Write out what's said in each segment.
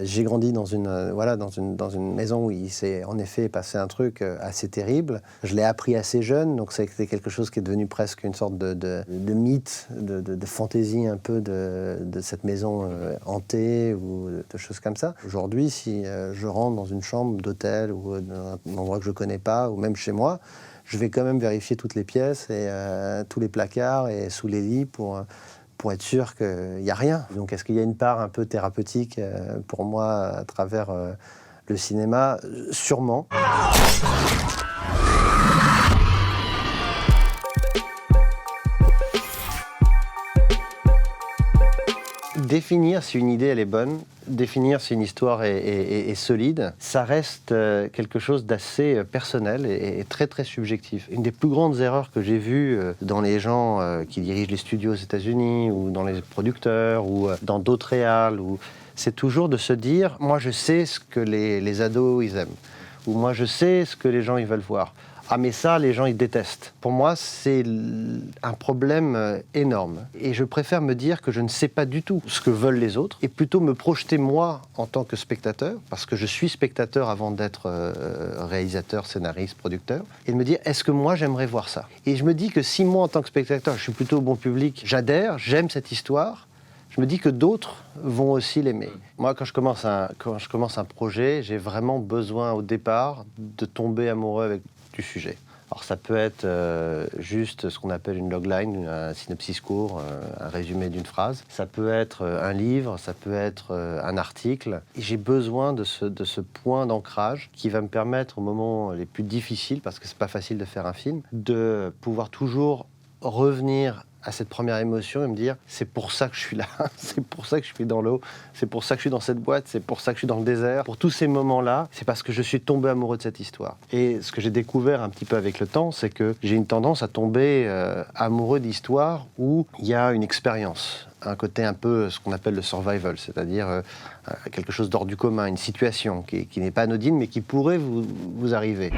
J'ai grandi dans une maison où il s'est en effet passé un truc assez terrible. Je l'ai appris assez jeune, donc c'était quelque chose qui est devenu presque une sorte de mythe, de fantaisie un peu de cette maison hantée ou de choses comme ça. Aujourd'hui, si je rentre dans une chambre d'hôtel ou dans un endroit que je connais pas, ou même chez moi, je vais quand même vérifier toutes les pièces et tous les placards et sous les lits pour être sûr qu'il n'y a rien. Donc est-ce qu'il y a une part un peu thérapeutique pour moi à travers le cinéma? Sûrement. Définir si une idée elle est bonne, définir si une histoire est solide, ça reste quelque chose d'assez personnel et très très subjectif. Une des plus grandes erreurs que j'ai vues dans les gens qui dirigent les studios aux États-Unis ou dans les producteurs ou dans d'autres réals, c'est toujours de se dire « moi je sais ce que les ados ils aiment » ou « moi je sais ce que les gens ils veulent voir ». Ah mais ça, les gens, ils détestent. Pour moi, c'est un problème énorme. Et je préfère me dire que je ne sais pas du tout ce que veulent les autres, et plutôt me projeter moi en tant que spectateur, parce que je suis spectateur avant d'être réalisateur, scénariste, producteur, et de me dire, est-ce que moi, j'aimerais voir ça? Et je me dis que si moi, en tant que spectateur, je suis plutôt au bon public, j'adhère, j'aime cette histoire, je me dis que d'autres vont aussi l'aimer. Moi, quand je commence un projet, j'ai vraiment besoin au départ de tomber amoureux avec du sujet. Alors ça peut être juste ce qu'on appelle une logline, un synopsis court, un résumé d'une phrase. Ça peut être un livre, ça peut être un article. Et j'ai besoin de ce point d'ancrage qui va me permettre, au moment les plus difficiles, parce que c'est pas facile de faire un film, de pouvoir toujours revenir à cette première émotion et me dire c'est pour ça que je suis là, c'est pour ça que je suis dans l'eau, c'est pour ça que je suis dans cette boîte, c'est pour ça que je suis dans le désert. Pour tous ces moments-là, c'est parce que je suis tombé amoureux de cette histoire. Et ce que j'ai découvert un petit peu avec le temps, c'est que j'ai une tendance à tomber amoureux d'histoires où il y a une expérience, un côté un peu ce qu'on appelle le survival, c'est-à-dire quelque chose d'hors du commun, une situation qui n'est pas anodine mais qui pourrait vous arriver.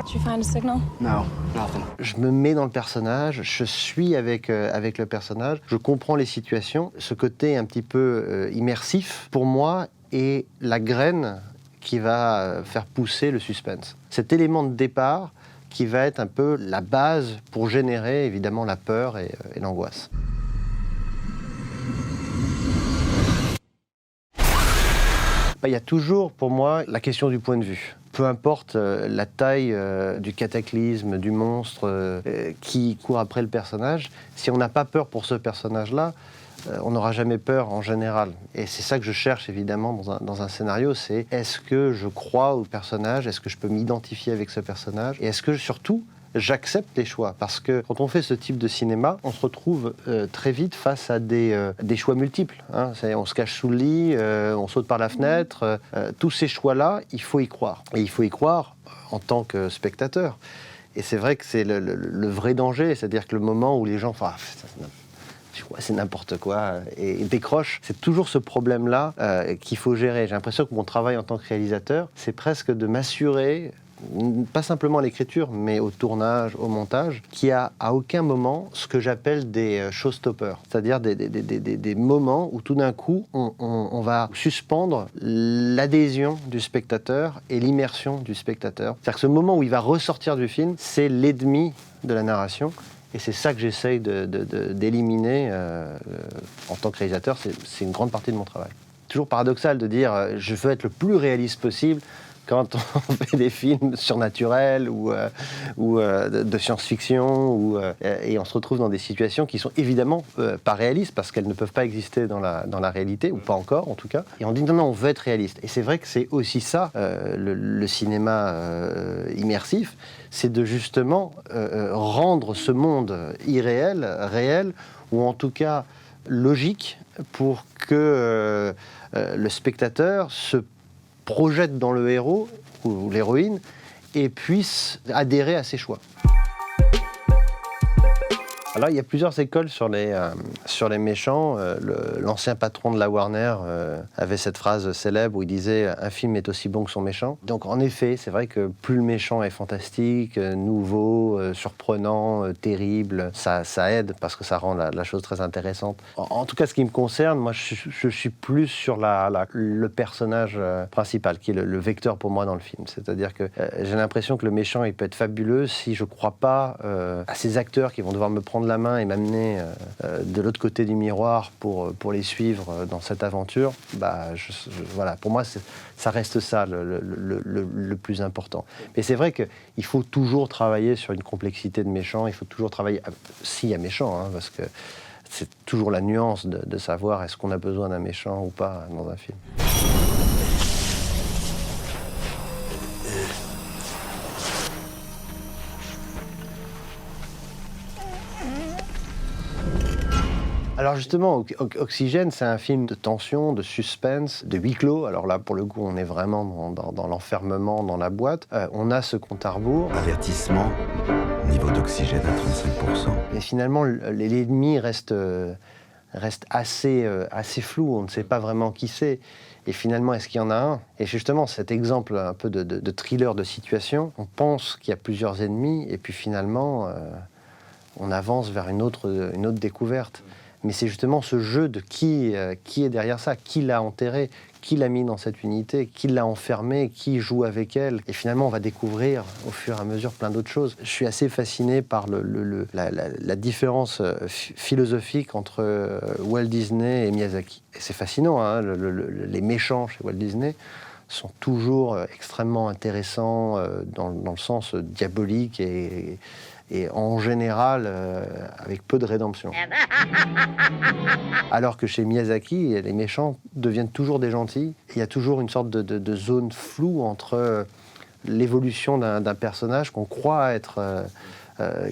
Did you find a signal? No, nothing. Je me mets dans le personnage, je suis avec le personnage, je comprends les situations. Ce côté un petit peu immersif, pour moi, est la graine qui va faire pousser le suspense. Cet élément de départ qui va être un peu la base pour générer évidemment la peur et l'angoisse. Il y a toujours, pour moi, la question du point de vue. Peu importe la taille du cataclysme, du monstre qui court après le personnage, si on n'a pas peur pour ce personnage-là, on n'aura jamais peur en général. Et c'est ça que je cherche évidemment dans un scénario, c'est est-ce que je crois au personnage, est-ce que je peux m'identifier avec ce personnage, et est-ce que surtout, j'accepte les choix, parce que quand on fait ce type de cinéma, on se retrouve très vite face à des choix multiples. Hein. On se cache sous le lit, on saute par la fenêtre. Tous ces choix-là, il faut y croire. Et il faut y croire en tant que spectateur. Et c'est vrai que c'est le vrai danger, c'est-à-dire que le moment où les gens font c'est n'importe quoi, et décrochent, c'est toujours ce problème-là qu'il faut gérer. J'ai l'impression que mon travail en tant que réalisateur, c'est presque de m'assurer, pas simplement à l'écriture, mais au tournage, au montage, qu'il n'y a à aucun moment ce que j'appelle des showstoppers, c'est-à-dire des moments où tout d'un coup, on va suspendre l'adhésion du spectateur et l'immersion du spectateur. C'est-à-dire que ce moment où il va ressortir du film, c'est l'ennemi de la narration. Et c'est ça que j'essaye d'éliminer en tant que réalisateur. C'est une grande partie de mon travail. Toujours paradoxal de dire je veux être le plus réaliste possible quand on fait des films surnaturels ou de science-fiction, et on se retrouve dans des situations qui sont évidemment pas réalistes parce qu'elles ne peuvent pas exister dans la réalité, ou pas encore en tout cas. Et on dit non, on veut être réaliste. Et c'est vrai que c'est aussi ça, le cinéma immersif, c'est de justement rendre ce monde irréel, réel, ou en tout cas logique, pour que le spectateur se projette dans le héros ou l'héroïne et puisse adhérer à ses choix. Alors, il y a plusieurs écoles sur les méchants. L'ancien patron de la Warner avait cette phrase célèbre où il disait « Un film est aussi bon que son méchant ». Donc, en effet, c'est vrai que plus le méchant est fantastique, nouveau, surprenant, terrible, ça aide parce que ça rend la chose très intéressante. En tout cas, ce qui me concerne, moi, je suis plus sur le personnage principal, qui est le vecteur pour moi dans le film. C'est-à-dire que j'ai l'impression que le méchant, il peut être fabuleux si je ne crois pas à ces acteurs qui vont devoir me prendre la main et m'amener de l'autre côté du miroir pour les suivre dans cette aventure. Voilà, pour moi, ça reste ça le plus important. Mais c'est vrai qu'il faut toujours travailler sur une complexité de méchant, il faut toujours travailler, s'il y a méchant, hein, parce que c'est toujours la nuance de savoir est-ce qu'on a besoin d'un méchant ou pas dans un film. Alors justement, Oxygène, c'est un film de tension, de suspense, de huis clos. Alors là, pour le coup, on est vraiment dans l'enfermement, dans la boîte. On a ce compte à rebours. Avertissement, niveau d'oxygène à 35%. Et finalement, l'ennemi reste assez flou. On ne sait pas vraiment qui c'est. Et finalement, est-ce qu'il y en a un? Et justement, cet exemple un peu de thriller de situation, on pense qu'il y a plusieurs ennemis, et puis finalement, on avance vers une autre découverte. Mais c'est justement ce jeu de qui est derrière ça, qui l'a enterré, qui l'a mis dans cette unité, qui l'a enfermé, qui joue avec elle. Et finalement, on va découvrir au fur et à mesure plein d'autres choses. Je suis assez fasciné par la différence philosophique entre Walt Disney et Miyazaki. Et c'est fascinant, hein, les méchants chez Walt Disney sont toujours extrêmement intéressants dans le sens diabolique et en général avec peu de rédemption. Alors que chez Miyazaki, les méchants deviennent toujours des gentils. Il y a toujours une sorte de zone floue entre l'évolution d'un personnage qu'on croit être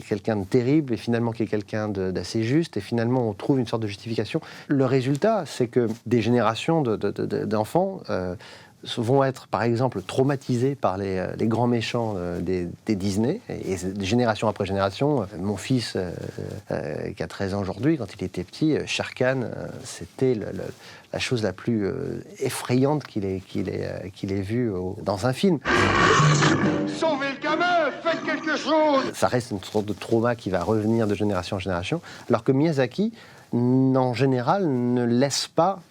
quelqu'un de terrible et finalement qui est quelqu'un d'assez juste, et finalement on trouve une sorte de justification. Le résultat, c'est que des générations d'enfants vont être, par exemple, traumatisés par les grands méchants des Disney, et génération après génération. Mon fils, qui a 13 ans aujourd'hui, quand il était petit, Shere Khan, c'était la chose la plus effrayante qu'il ait vue dans un film. Sauvez le gamin, faites quelque chose! Ça reste une sorte de trauma qui va revenir de génération en génération, alors que Miyazaki, en général, ne laisse pas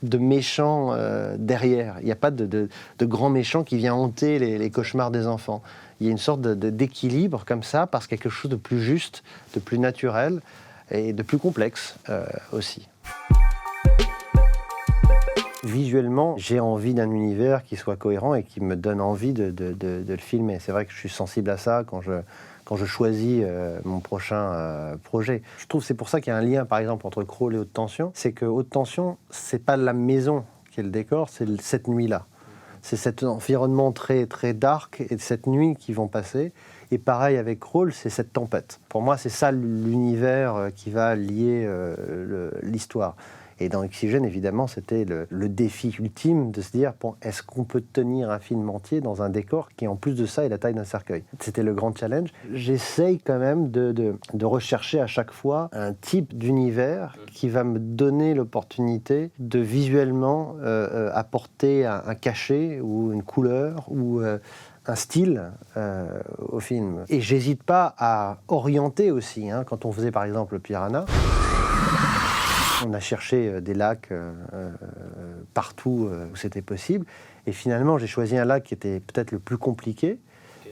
de méchants derrière. Il n'y a pas de grand méchant qui vient hanter les cauchemars des enfants. Il y a une sorte d'équilibre comme ça, parce qu'il y a quelque chose de plus juste, de plus naturel et de plus complexe aussi. Visuellement, j'ai envie d'un univers qui soit cohérent et qui me donne envie de le filmer. C'est vrai que je suis sensible à ça quand je choisis mon prochain projet. Je trouve que c'est pour ça qu'il y a un lien, par exemple, entre Crawl et Haute Tension. C'est que Haute Tension, c'est pas la maison qui est le décor, c'est cette nuit-là. C'est cet environnement très, très dark et cette nuit qui vont passer. Et pareil avec Crawl, c'est cette tempête. Pour moi, c'est ça l'univers qui va lier l'histoire. Et dans Oxygène, évidemment, c'était le défi ultime de se dire, bon, est-ce qu'on peut tenir un film entier dans un décor qui, en plus de ça, est la taille d'un cercueil? C'était le grand challenge. J'essaye quand même de rechercher à chaque fois un type d'univers qui va me donner l'opportunité de visuellement apporter un cachet ou une couleur ou un style au film. Et j'hésite pas à orienter aussi, hein, quand on faisait par exemple Piranha. On a cherché des lacs partout où c'était possible. Et finalement, j'ai choisi un lac qui était peut-être le plus compliqué,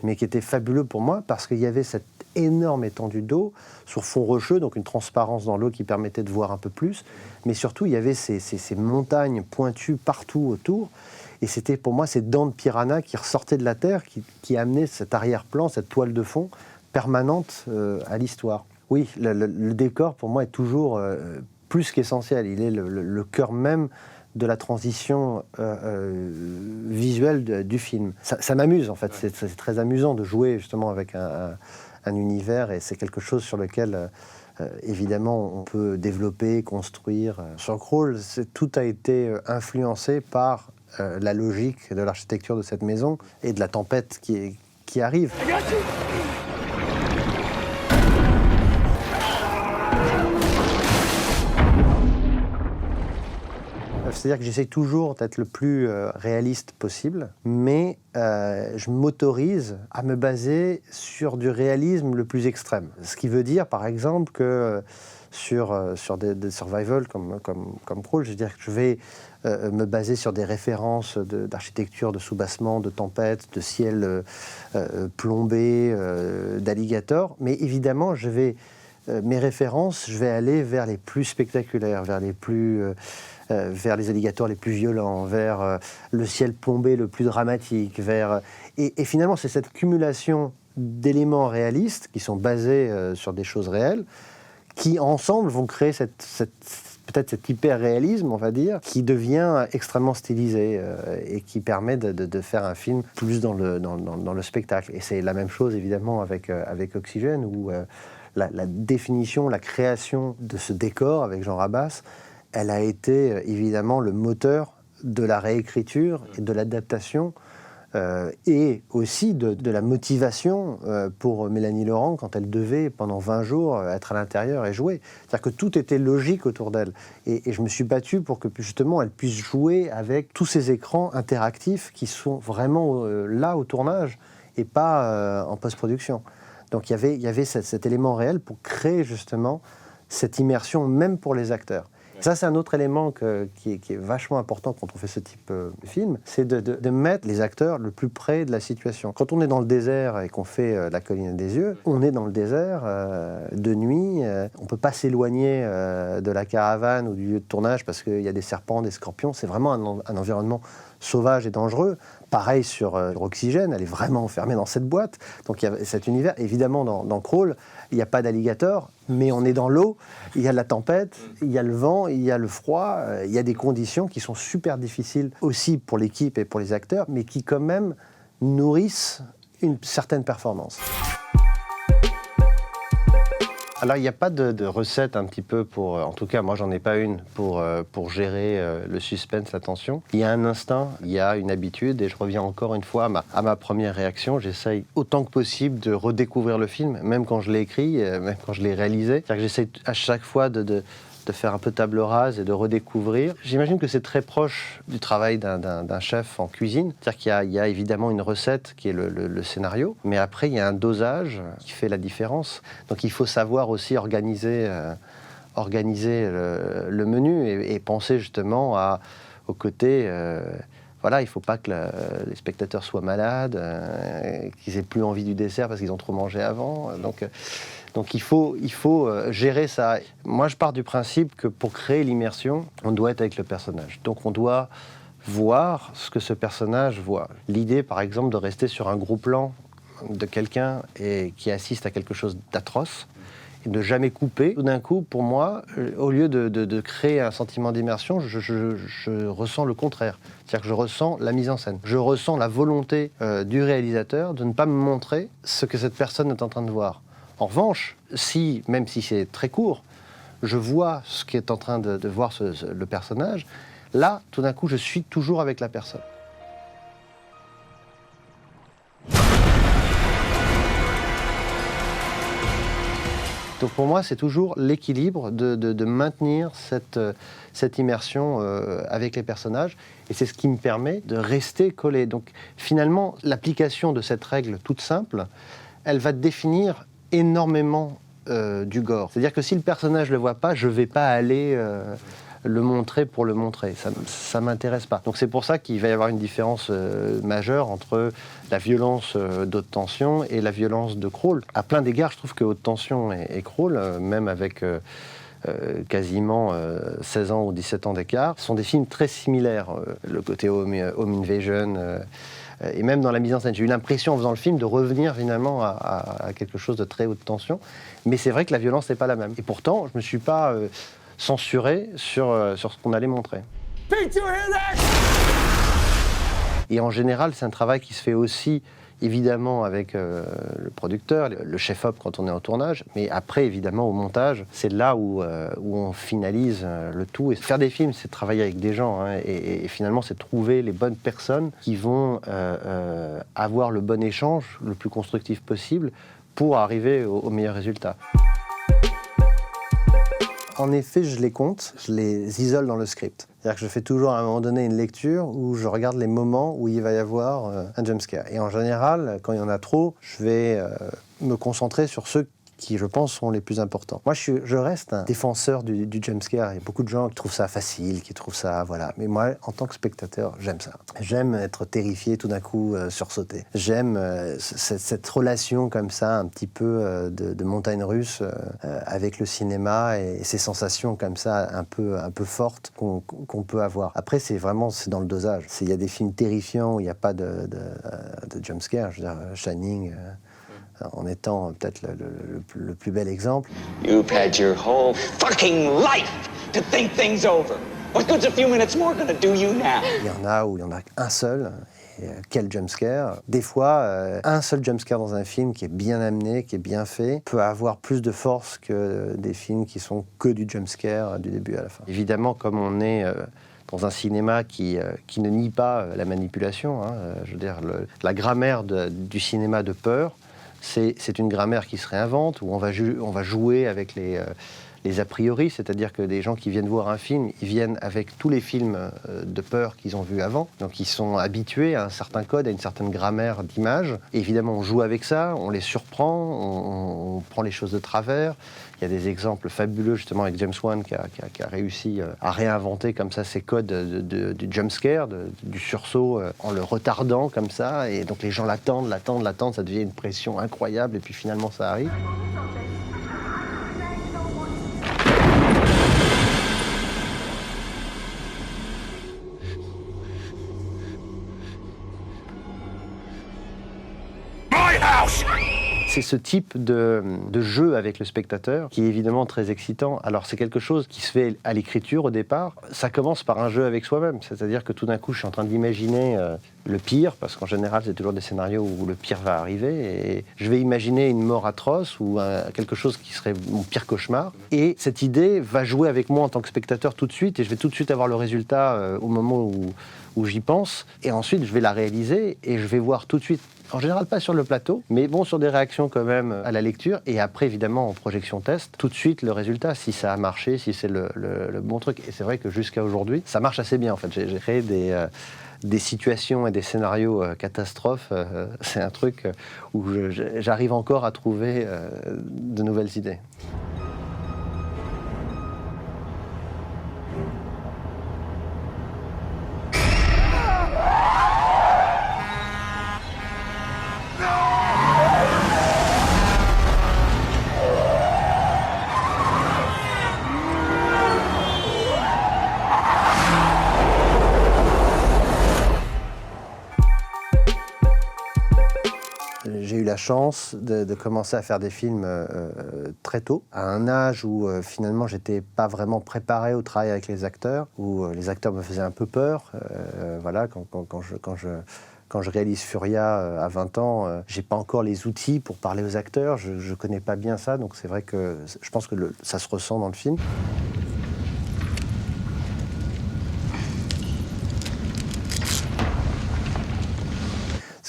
mais qui était fabuleux pour moi parce qu'il y avait cette énorme étendue d'eau sur fond rocheux, donc une transparence dans l'eau qui permettait de voir un peu plus. Mais surtout, il y avait ces montagnes pointues partout autour. Et c'était pour moi ces dents de piranha qui ressortaient de la terre, qui amenaient cet arrière-plan, cette toile de fond permanente à l'histoire. Oui, le décor pour moi est toujours plus qu'essentiel. Il est le cœur même de la transition visuelle du film. Ça m'amuse en fait, c'est très amusant de jouer justement avec un univers, et c'est quelque chose sur lequel évidemment on peut développer, construire. Sur Crawl, tout a été influencé par la logique de l'architecture de cette maison et de la tempête qui arrive. C'est-à-dire que j'essaie toujours d'être le plus réaliste possible, mais je m'autorise à me baser sur du réalisme le plus extrême. Ce qui veut dire, par exemple, que sur des survival comme Crawl, je veux dire que je vais me baser sur des références d'architecture, de soubassement, de tempête, de ciel plombé, d'alligator, mais évidemment, mes références, je vais aller vers les plus spectaculaires, vers les alligators les plus violents, vers le ciel plombé le plus dramatique, et finalement, c'est cette cumulation d'éléments réalistes qui sont basés sur des choses réelles, qui ensemble vont créer peut-être cet hyper-réalisme, on va dire, qui devient extrêmement stylisé et qui permet de faire un film plus dans le spectacle. Et c'est la même chose, évidemment, avec Oxygène, où la définition, la création de ce décor avec Jean Rabas, elle a été évidemment le moteur de la réécriture et de l'adaptation et aussi de la motivation pour Mélanie Laurent quand elle devait, pendant 20 jours, être à l'intérieur et jouer. C'est-à-dire que tout était logique autour d'elle. Et je me suis battu pour que, justement, elle puisse jouer avec tous ces écrans interactifs qui sont vraiment là au tournage et pas en post-production. Donc il y avait cet élément réel pour créer, justement, cette immersion, même pour les acteurs. Ça, c'est un autre élément qui est vachement important quand on fait ce type de film, c'est de mettre les acteurs le plus près de la situation. Quand on est dans le désert et qu'on fait La colline des yeux, on est dans le désert de nuit, on ne peut pas s'éloigner de la caravane ou du lieu de tournage parce qu'il y a des serpents, des scorpions, c'est vraiment un environnement sauvage et dangereux. Pareil sur Oxygène, elle est vraiment enfermée dans cette boîte. Donc il y a cet univers. Évidemment, dans Crawl, il n'y a pas d'alligator, mais on est dans l'eau, il y a la tempête, il y a le vent, il y a le froid, il y a des conditions qui sont super difficiles aussi pour l'équipe et pour les acteurs, mais qui quand même nourrissent une certaine performance. Alors, il n'y a pas de recette un petit peu pour... En tout cas, moi, j'en ai pas une pour gérer le suspense, la tension. Il y a un instinct, il y a une habitude, et je reviens encore une fois à ma première réaction. J'essaye autant que possible de redécouvrir le film, même quand je l'ai écrit, même quand je l'ai réalisé. C'est-à-dire que j'essaye à chaque fois de faire un peu table rase et de redécouvrir. J'imagine que c'est très proche du travail d'un chef en cuisine. C'est-à-dire qu'il y a évidemment une recette qui est le scénario, mais après il y a un dosage qui fait la différence. Donc il faut savoir aussi organiser le menu et penser justement au côté... Voilà, il ne faut pas que les spectateurs soient malades, qu'ils n'aient plus envie du dessert parce qu'ils ont trop mangé avant. Donc il faut gérer ça. Moi, je pars du principe que pour créer l'immersion, on doit être avec le personnage. Donc on doit voir ce que ce personnage voit. L'idée, par exemple, de rester sur un gros plan de quelqu'un qui assiste à quelque chose d'atroce, et de jamais couper. Tout d'un coup, pour moi, au lieu de créer un sentiment d'immersion, je ressens le contraire. C'est-à-dire que je ressens la mise en scène. Je ressens la volonté du réalisateur de ne pas me montrer ce que cette personne est en train de voir. En revanche, même si c'est très court, je vois ce qu'est en train de voir le personnage, là, tout d'un coup, je suis toujours avec la personne. Donc pour moi, c'est toujours l'équilibre de maintenir cette immersion avec les personnages. Et c'est ce qui me permet de rester collé. Donc finalement, l'application de cette règle toute simple, elle va définir énormément du gore. C'est-à-dire que si le personnage ne le voit pas, je ne vais pas aller le montrer pour le montrer. Ça ne m'intéresse pas. Donc c'est pour ça qu'il va y avoir une différence majeure entre la violence d'Haute Tension et la violence de Crawl. À plein d'égards, je trouve que Haute Tension et Crawl, même avec quasiment 16 ans ou 17 ans d'écart, sont des films très similaires. Le côté home invasion... et même dans la mise en scène, j'ai eu l'impression en faisant le film de revenir finalement à quelque chose de très haute tension. Mais c'est vrai que la violence n'est pas la même. Et pourtant, je ne me suis pas censuré sur ce qu'on allait montrer. Et en général, c'est un travail qui se fait aussi, évidemment, avec le producteur, le chef-op quand on est en tournage. Mais après, évidemment, au montage, c'est là où on finalise le tout. Et faire des films, c'est travailler avec des gens. Hein, et finalement, c'est trouver les bonnes personnes qui vont avoir le bon échange, le plus constructif possible, pour arriver au meilleur résultat. En effet, je les compte, je les isole dans le script. C'est-à-dire que je fais toujours à un moment donné une lecture où je regarde les moments où il va y avoir un jumpscare. Et en général, quand il y en a trop, je vais me concentrer sur ceux qui, je pense, sont les plus importants. Moi, je reste un défenseur du jumpscare. Il y a beaucoup de gens qui trouvent ça facile, qui trouvent ça, voilà. Mais moi, en tant que spectateur, j'aime ça. J'aime être terrifié, tout d'un coup, sursauter. J'aime cette relation comme ça, un petit peu de montagne russe avec le cinéma et ces sensations comme ça, un peu fortes qu'on peut avoir. Après, c'est dans le dosage. Il y a des films terrifiants où il n'y a pas de jumpscare. Je veux dire, Shining... en étant peut-être le plus bel exemple. You've had your whole fucking life to think things over. What good's a few minutes more gonna do you now? Il y en a où il y en a un seul. Et quel jumpscare. Des fois, un seul jumpscare dans un film qui est bien amené, qui est bien fait, peut avoir plus de force que des films qui sont que du jumpscare du début à la fin. Évidemment, comme on est... dans un cinéma qui ne nie pas la manipulation, je veux dire, la grammaire du cinéma de peur, c'est une grammaire qui se réinvente, où on va jouer avec les a priori, c'est-à-dire que des gens qui viennent voir un film, ils viennent avec tous les films de peur qu'ils ont vus avant, donc ils sont habitués à un certain code, à une certaine grammaire d'image. Évidemment, on joue avec ça, on les surprend, on prend les choses de travers. Il y a des exemples fabuleux justement avec James Wan qui a réussi à réinventer comme ça ces codes du jumpscare, du sursaut en le retardant comme ça, et donc les gens l'attendent, ça devient une pression incroyable et puis finalement ça arrive. C'est ce type de jeu avec le spectateur qui est évidemment très excitant. Alors c'est quelque chose qui se fait à l'écriture au départ. Ça commence par un jeu avec soi-même, c'est-à-dire que tout d'un coup je suis en train d'imaginer le pire, parce qu'en général c'est toujours des scénarios où le pire va arriver, et je vais imaginer une mort atroce ou quelque chose qui serait mon pire cauchemar. Et cette idée va jouer avec moi en tant que spectateur tout de suite, et je vais tout de suite avoir le résultat au moment où j'y pense. Et ensuite je vais la réaliser et je vais voir tout de suite. En général, pas sur le plateau, mais bon, sur des réactions quand même à la lecture. Et après, évidemment, en projection test, tout de suite, le résultat, si ça a marché, si c'est le bon truc. Et c'est vrai que jusqu'à aujourd'hui, ça marche assez bien, en fait. J'ai créé des situations et des scénarios catastrophes. C'est un truc où j'arrive encore à trouver de nouvelles idées. J'ai eu la chance de commencer à faire des films très tôt, à un âge où finalement j'étais pas vraiment préparé au travail avec les acteurs, où les acteurs me faisaient un peu peur. Voilà, quand je réalise Furia à 20 ans, j'ai pas encore les outils pour parler aux acteurs, je connais pas bien ça, donc c'est vrai que je pense que ça se ressent dans le film.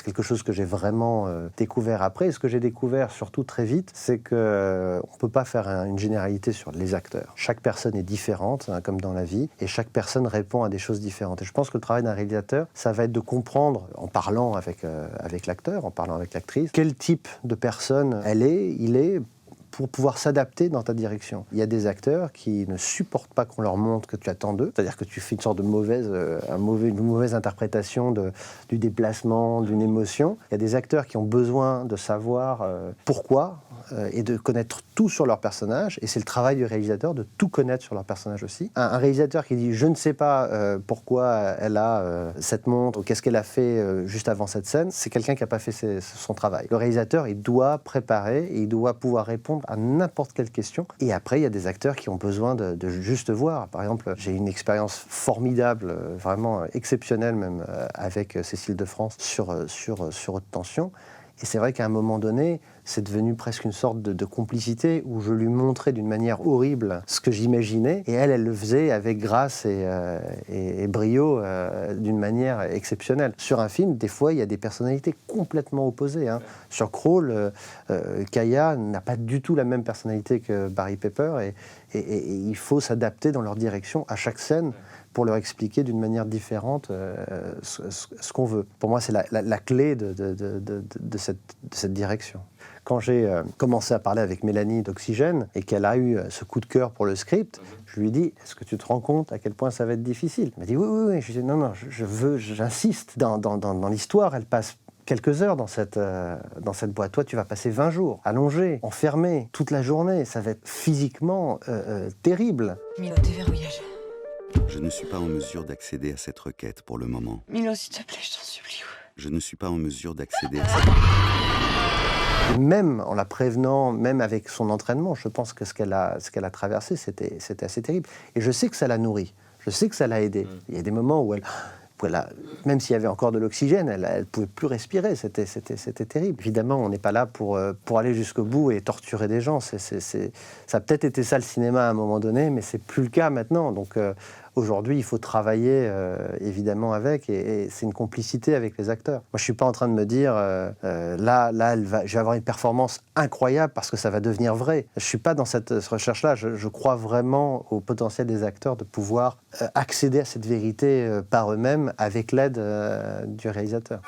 Quelque chose que j'ai vraiment découvert après. Et ce que j'ai découvert surtout très vite, c'est qu'on ne peut pas faire une généralité sur les acteurs. Chaque personne est différente, comme dans la vie, et chaque personne répond à des choses différentes. Et je pense que le travail d'un réalisateur, ça va être de comprendre, en parlant avec l'acteur, en parlant avec l'actrice, quel type de personne il est, pour pouvoir s'adapter dans ta direction. Il y a des acteurs qui ne supportent pas qu'on leur montre que tu attends d'eux, c'est-à-dire que tu fais une sorte de une mauvaise interprétation du déplacement, d'une émotion. Il y a des acteurs qui ont besoin de savoir pourquoi et de connaître tout sur leur personnage, et c'est le travail du réalisateur de tout connaître sur leur personnage aussi. Un réalisateur qui dit « je ne sais pas pourquoi elle a cette montre, ou qu'est-ce qu'elle a fait juste avant cette scène », c'est quelqu'un qui n'a pas fait son travail. Le réalisateur, il doit préparer, et il doit pouvoir répondre à n'importe quelle question. Et après, il y a des acteurs qui ont besoin de juste voir. Par exemple, j'ai une expérience formidable, vraiment exceptionnelle même, avec Cécile de France sur Haute Tension. Et c'est vrai qu'à un moment donné, c'est devenu presque une sorte de complicité où je lui montrais d'une manière horrible ce que j'imaginais et elle le faisait avec grâce et brio d'une manière exceptionnelle. Sur un film, des fois, il y a des personnalités complètement opposées. Hein. Sur Crawl, Kaya n'a pas du tout la même personnalité que Barry Pepper et il faut s'adapter dans leur direction à chaque scène pour leur expliquer d'une manière différente ce qu'on veut. Pour moi, c'est la clé de cette direction. Quand j'ai commencé à parler avec Mélanie d'Oxygène et qu'elle a eu ce coup de cœur pour le script, je lui ai dit, est-ce que tu te rends compte à quel point ça va être difficile ? Elle m'a dit, oui. Je lui ai dit, non, j'insiste. Dans l'histoire, elle passe quelques heures dans cette boîte. Toi, tu vas passer 20 jours, allongé, enfermé, toute la journée. Ça va être physiquement terrible. Milo, déverrouillage. Je ne suis pas en mesure d'accéder à cette requête pour le moment. Milo, s'il te plaît, je t'en supplie. Je ne suis pas en mesure d'accéder à cette... Et même en la prévenant, même avec son entraînement, je pense que ce qu'elle a traversé, c'était assez terrible. Et je sais que ça l'a nourrie. Je sais que ça l'a aidée. Il y a des moments où même s'il y avait encore de l'oxygène, elle ne pouvait plus respirer. C'était terrible. Évidemment, on n'est pas là pour aller jusqu'au bout et torturer des gens. Ça a peut-être été ça le cinéma à un moment donné, mais c'est plus le cas maintenant. Donc aujourd'hui, il faut travailler évidemment avec, et c'est une complicité avec les acteurs. Moi, je ne suis pas en train de me dire là, je vais avoir une performance incroyable parce que ça va devenir vrai. Je ne suis pas dans cette recherche-là. Je crois vraiment au potentiel des acteurs de pouvoir accéder à cette vérité par eux-mêmes avec l'aide du réalisateur.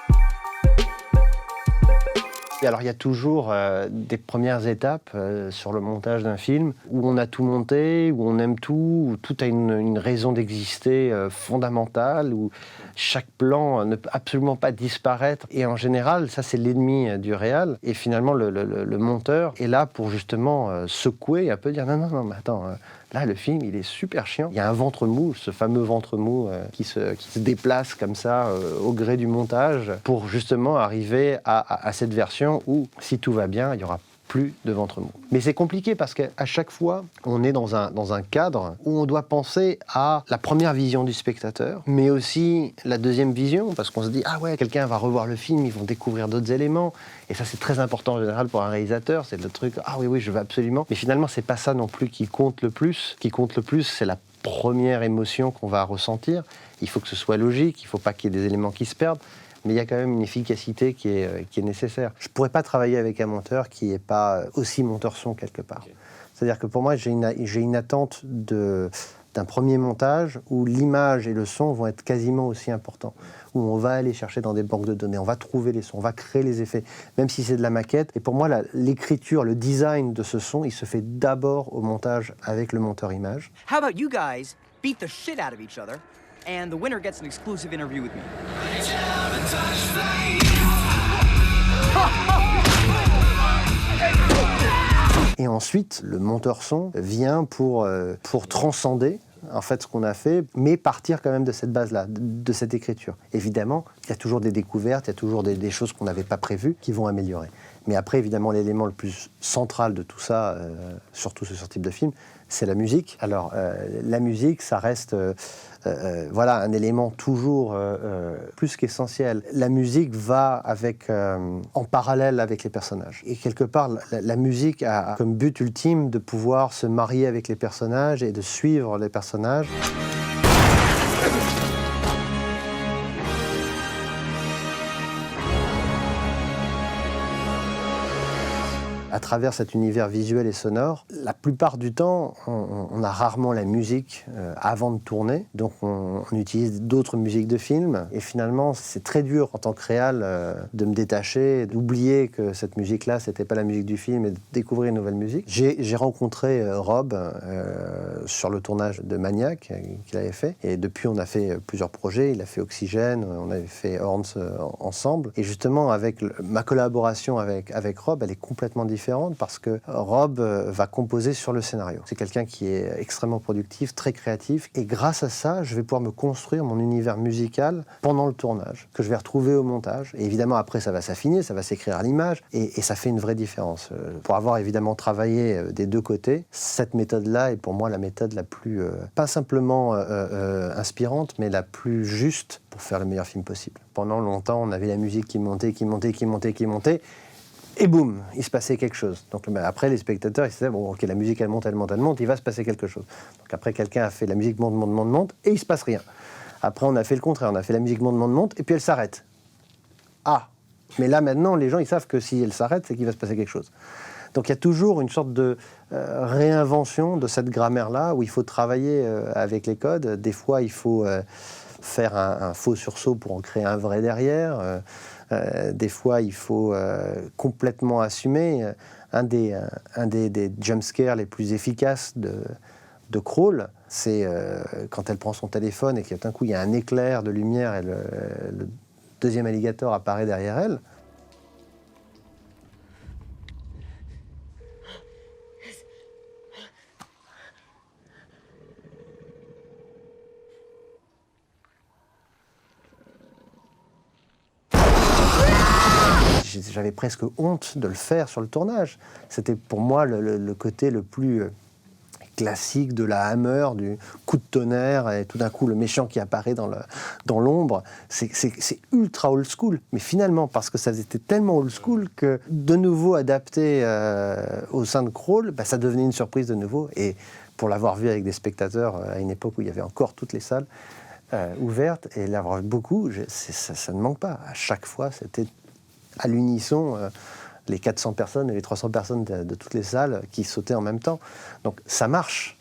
Et alors il y a toujours des premières étapes sur le montage d'un film où on a tout monté, où on aime tout, où tout a une raison d'exister fondamentale, où chaque plan ne peut absolument pas disparaître. Et en général, ça c'est l'ennemi du réal. Et finalement, le monteur est là pour justement secouer et un peu dire non, mais attends... Là, le film, il est super chiant. Il y a un ventre mou, ce fameux ventre mou qui se déplace comme ça au gré du montage pour justement arriver à cette version où, si tout va bien, il n'y aura plus de ventre mou. Mais c'est compliqué parce qu'à chaque fois, on est dans un cadre où on doit penser à la première vision du spectateur, mais aussi la deuxième vision, parce qu'on se dit « Ah ouais, quelqu'un va revoir le film, ils vont découvrir d'autres éléments. » Et ça, c'est très important en général pour un réalisateur, c'est le truc « Ah oui, je veux absolument. » Mais finalement, c'est pas ça non plus qui compte le plus. Ce qui compte le plus, c'est la première émotion qu'on va ressentir. Il faut que ce soit logique, il ne faut pas qu'il y ait des éléments qui se perdent. Mais il y a quand même une efficacité qui est nécessaire. Je ne pourrais pas travailler avec un monteur qui n'est pas aussi monteur son quelque part. Okay. C'est-à-dire que pour moi, j'ai une attente d'un premier montage où l'image et le son vont être quasiment aussi importants, où on va aller chercher dans des banques de données, on va trouver les sons, on va créer les effets, même si c'est de la maquette. Et pour moi, l'écriture, le design de ce son, il se fait d'abord au montage avec le monteur image. How about you guys beat the shit out of each other? And the winner gets an exclusive interview with me. Et ensuite, le monteur son vient pour transcender en fait ce qu'on a fait, mais partir quand même de cette base-là, de cette écriture. Évidemment, il y a toujours des découvertes, il y a toujours des choses qu'on n'avait pas prévues qui vont améliorer. Mais après, évidemment, l'élément le plus central de tout ça, surtout sur ce type de film, c'est la musique. Alors, la musique, ça reste un élément toujours plus qu'essentiel. La musique va en parallèle avec les personnages. Et quelque part, la musique a comme but ultime de pouvoir se marier avec les personnages et de suivre les personnages. À travers cet univers visuel et sonore, la plupart du temps, on a rarement la musique avant de tourner, donc on utilise d'autres musiques de films, et finalement, c'est très dur en tant que réal de me détacher, d'oublier que cette musique-là, c'était pas la musique du film, et de découvrir une nouvelle musique. J'ai rencontré Rob sur le tournage de Maniac qu'il avait fait, et depuis, on a fait plusieurs projets. Il a fait Oxygène, on avait fait Horns ensemble, et justement, avec ma collaboration avec Rob, elle est complètement différente, parce que Rob va composer sur le scénario. C'est quelqu'un qui est extrêmement productif, très créatif, et grâce à ça, je vais pouvoir me construire mon univers musical pendant le tournage, que je vais retrouver au montage. Et évidemment, après, ça va s'affiner, ça va s'écrire à l'image, et ça fait une vraie différence. Pour avoir évidemment travaillé des deux côtés, cette méthode-là est pour moi la méthode la plus, pas simplement inspirante, mais la plus juste pour faire le meilleur film possible. Pendant longtemps, on avait la musique qui montait, Et boum, il se passait quelque chose. Donc après, les spectateurs, ils se disaient, bon, ok, la musique, elle monte, il va se passer quelque chose. Donc après, quelqu'un a fait la musique monte, et il se passe rien. Après, on a fait le contraire, on a fait la musique monte, et puis elle s'arrête. Ah, mais là, maintenant, les gens, ils savent que si elle s'arrête, c'est qu'il va se passer quelque chose. Donc il y a toujours une sorte de réinvention de cette grammaire-là, où il faut travailler avec les codes. Des fois, il faut faire un faux sursaut pour en créer un vrai derrière. Des fois, il faut complètement assumer. Un des jumpscares les plus efficaces de Crawl, c'est quand elle prend son téléphone et que d'un coup, il y a un éclair de lumière et le deuxième alligator apparaît derrière elle. J'avais presque honte de le faire sur le tournage. C'était pour moi le côté le plus classique de la Hammer, du coup de tonnerre, et tout d'un coup le méchant qui apparaît dans l'ombre. C'est ultra old school, mais finalement, parce que ça était tellement old school que de nouveau adapté au sein de Crawl, bah, ça devenait une surprise de nouveau. Et pour l'avoir vu avec des spectateurs à une époque où il y avait encore toutes les salles ouvertes, et l'avoir vu beaucoup, ça ne manque pas. À chaque fois, c'était à l'unisson, les 400 personnes et les 300 personnes de toutes les salles qui sautaient en même temps. Donc ça marche.